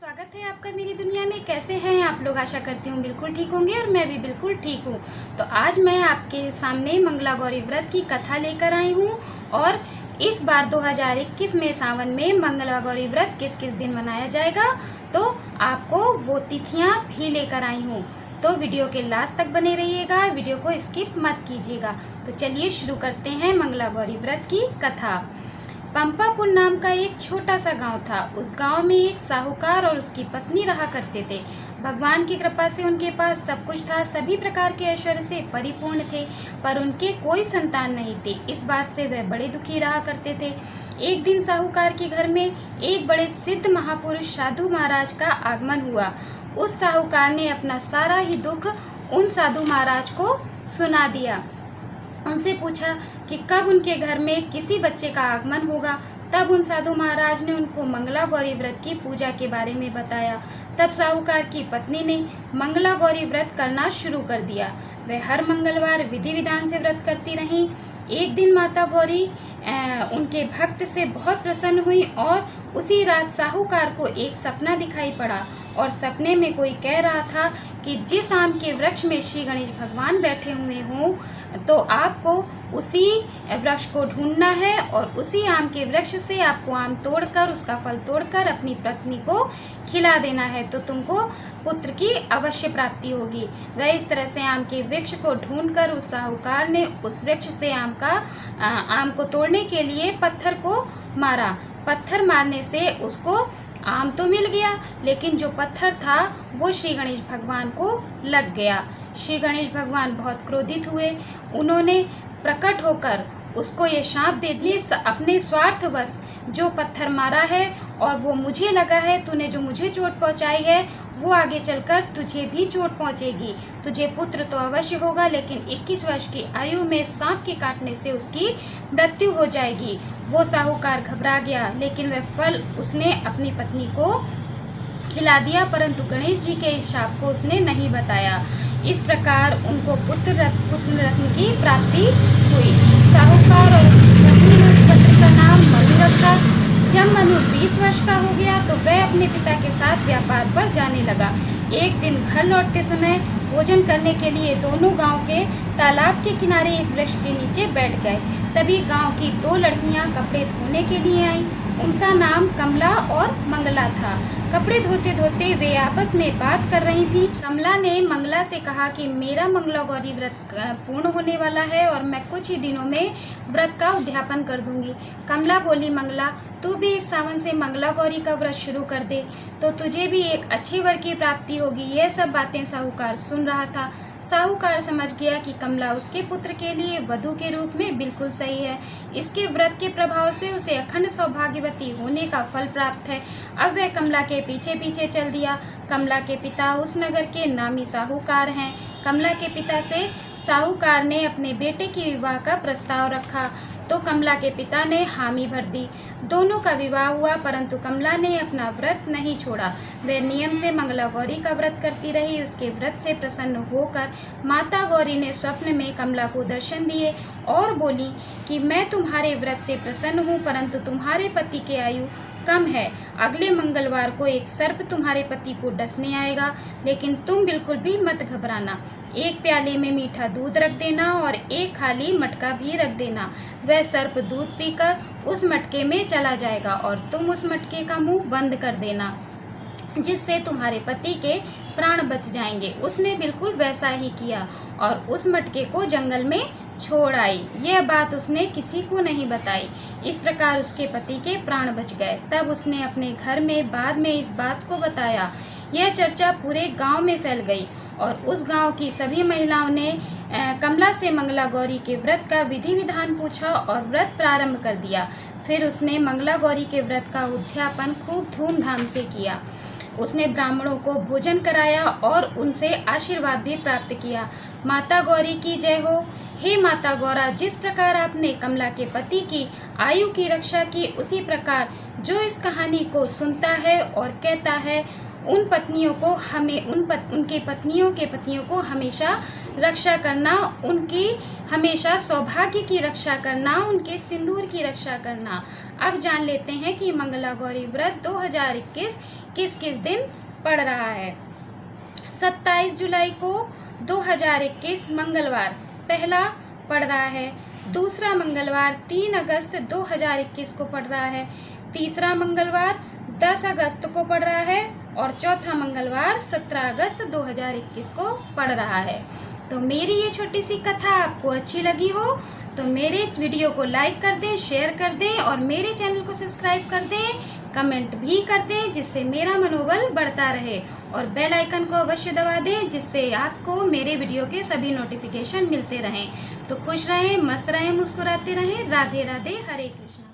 स्वागत है आपका मेरी दुनिया में। कैसे हैं आप लोग? आशा करती हूँ बिल्कुल ठीक होंगे और मैं भी बिल्कुल ठीक हूँ। तो आज मैं आपके सामने मंगला गौरी व्रत की कथा लेकर आई हूँ और इस बार 2021 में सावन में मंगला गौरी व्रत किस किस दिन मनाया जाएगा, तो आपको वो तिथियाँ भी लेकर आई हूँ। तो वीडियो के लास्ट तक बने रहिएगा, वीडियो को स्किप मत कीजिएगा। तो चलिए शुरू करते हैं मंगला गौरी व्रत की कथा। पंपापुर नाम का एक छोटा सा गांव था। उस गांव में एक साहूकार और उसकी पत्नी रहा करते थे। भगवान की कृपा से उनके पास सब कुछ था, सभी प्रकार के ऐश्वर्य से परिपूर्ण थे, पर उनके कोई संतान नहीं थे। इस बात से वह बड़े दुखी रहा करते थे। एक दिन साहूकार के घर में एक बड़े सिद्ध महापुरुष साधु महाराज का आगमन हुआ। उस साहूकार ने अपना सारा ही दुख उन साधु महाराज को सुना दिया। उनसे पूछा कि कब उनके घर में किसी बच्चे का आगमन होगा। तब उन साधु महाराज ने उनको मंगला गौरी व्रत की पूजा के बारे में बताया। तब साहूकार की पत्नी ने मंगला गौरी व्रत करना शुरू कर दिया। वह हर मंगलवार विधि विधान से व्रत करती रहीं। एक दिन माता गौरी उनके भक्त से बहुत प्रसन्न हुई और उसी रात साहूकार को एक सपना दिखाई पड़ा और सपने में कोई कह रहा था कि जिस आम के वृक्ष में श्री गणेश भगवान बैठे हुए हों, तो आपको उसी वृक्ष को ढूंढना है और उसी आम के वृक्ष से आपको आम तोड़कर, उसका फल तोड़कर अपनी पत्नी को खिला देना है, तो तुमको पुत्र की अवश्य प्राप्ति होगी। वह इस तरह से आम के वृक्ष को ढूंढकर उस साहूकार ने उस वृक्ष से आम को तोड़ने के लिए पत्थर को मारा। पत्थर मारने से उसको आम तो मिल गया, लेकिन जो पत्थर था वो श्री गणेश भगवान को लग गया। श्री गणेश भगवान बहुत क्रोधित हुए। उन्होंने प्रकट होकर उसको ये शाप दे दिए, अपने स्वार्थवश जो पत्थर मारा है और वो मुझे लगा है, तूने जो मुझे चोट पहुंचाई है वो आगे चलकर तुझे भी चोट पहुंचेगी। तुझे पुत्र तो अवश्य होगा, लेकिन 21 वर्ष की आयु में सांप के काटने से उसकी मृत्यु हो जाएगी। वो साहूकार घबरा गया, लेकिन वह फल उसने अपनी पत्नी को खिला दिया, परंतु गणेश जी के इस शाप को उसने नहीं बताया। इस प्रकार उनको पुत्र रत्न की प्राप्ति हुई। साहूकार और पत्नी ने उस पुत्र का नाम मनु रखा। जब मनु 20 वर्ष का हो गया तो वह अपने पिता के साथ व्यापार पर जाने लगा। एक दिन घर लौटते समय भोजन करने के लिए दोनों गांव के तालाब के किनारे एक वृक्ष के नीचे बैठ गए। तभी गांव की 2 लड़कियां कपड़े धोने के लिए आईं। उनका नाम कमला और मंगला था। कपड़े धोते धोते वे आपस में बात कर रही थी। कमला ने मंगला से कहा कि मेरा मंगला गौरी व्रत पूर्ण होने वाला है और मैं कुछ ही दिनों में व्रत का उद्यापन कर दूंगी। कमला बोली, मंगला तू भी इस सावन से मंगला गौरी का व्रत शुरू कर दे, तो तुझे भी एक अच्छे वर की प्राप्ति होगी। यह सब बातें साहूकार सुन रहा था। साहूकार समझ गया कि कमला उसके पुत्र के लिए वधू के रूप में बिल्कुल सही है। इसके व्रत के प्रभाव से उसे अखंड सौभाग्यवती होने का फल प्राप्त है। अब वह कमला के पीछे पीछे चल दिया। कमला के पिता उस नगर के नामी साहूकार हैं। कमला के पिता से साहूकार ने अपने बेटे की विवाह का प्रस्ताव रखा, तो कमला के पिता ने हामी भर दी। दोनों का विवाह हुआ, परंतु कमला ने अपना व्रत नहीं छोड़ा। वह नियम से मंगला गौरी का व्रत करती रही। उसके व्रत से प्रसन्न होकर माता गौरी ने स्वप्न में कमला को दर्शन दिए और बोली कि मैं तुम्हारे व्रत से प्रसन्न हूँ, परंतु तुम्हारे पति की आयु कम है। अगले मंगलवार को एक सर्प तुम्हारे पति को डसने आएगा, लेकिन तुम बिल्कुल भी मत घबराना। एक प्याले में मीठा दूध रख देना और एक खाली मटका भी रख देना। वह सर्प दूध पीकर उस मटके में चला जाएगा और तुम उस मटके का मुंह बंद कर देना, जिससे तुम्हारे पति के प्राण बच जाएंगे। उसने बिल्कुल वैसा ही किया और उस मटके को जंगल में छोड़ आई। यह बात उसने किसी को नहीं बताई। इस प्रकार उसके पति के प्राण बच गए। तब उसने अपने घर में बाद में इस बात को बताया। यह चर्चा पूरे गांव में फैल गई और उस गांव की सभी महिलाओं ने कमला से मंगला गौरी के व्रत का विधि विधान पूछा और व्रत प्रारंभ कर दिया। फिर उसने मंगला गौरी के व्रत का उद्यापन खूब धूमधाम से किया। उसने ब्राह्मणों को भोजन कराया और उनसे आशीर्वाद भी प्राप्त किया। माता गौरी की जय हो। हे माता गौरा, जिस प्रकार आपने कमला के पति की आयु की रक्षा की, उसी प्रकार जो इस कहानी को सुनता है और कहता है, उन पत्नियों को उनके पत्नियों के पतियों को हमेशा रक्षा करना, उनकी हमेशा सौभाग्य की रक्षा करना, उनके सिंदूर की रक्षा करना। अब जान लेते हैं कि मंगला गौरी व्रत 2021 किस किस दिन पड़ रहा है। 27 जुलाई को 2021 मंगलवार पहला पड़ रहा है। दूसरा मंगलवार 3 अगस्त 2021 को पड़ रहा है। तीसरा मंगलवार 10 अगस्त को पड़ रहा है और चौथा मंगलवार 17 अगस्त 2021 को पड़ रहा है। तो मेरी ये छोटी सी कथा आपको अच्छी लगी हो तो मेरे इस वीडियो को लाइक कर दें, शेयर कर दें और मेरे चैनल को सब्सक्राइब कर दें, कमेंट भी कर दें जिससे मेरा मनोबल बढ़ता रहे और बेल आइकन को अवश्य दबा दें जिससे आपको मेरे वीडियो के सभी नोटिफिकेशन मिलते रहें। तो खुश रहें, मस्त रहें, मुस्कुराते रहें। राधे राधे, हरे कृष्ण।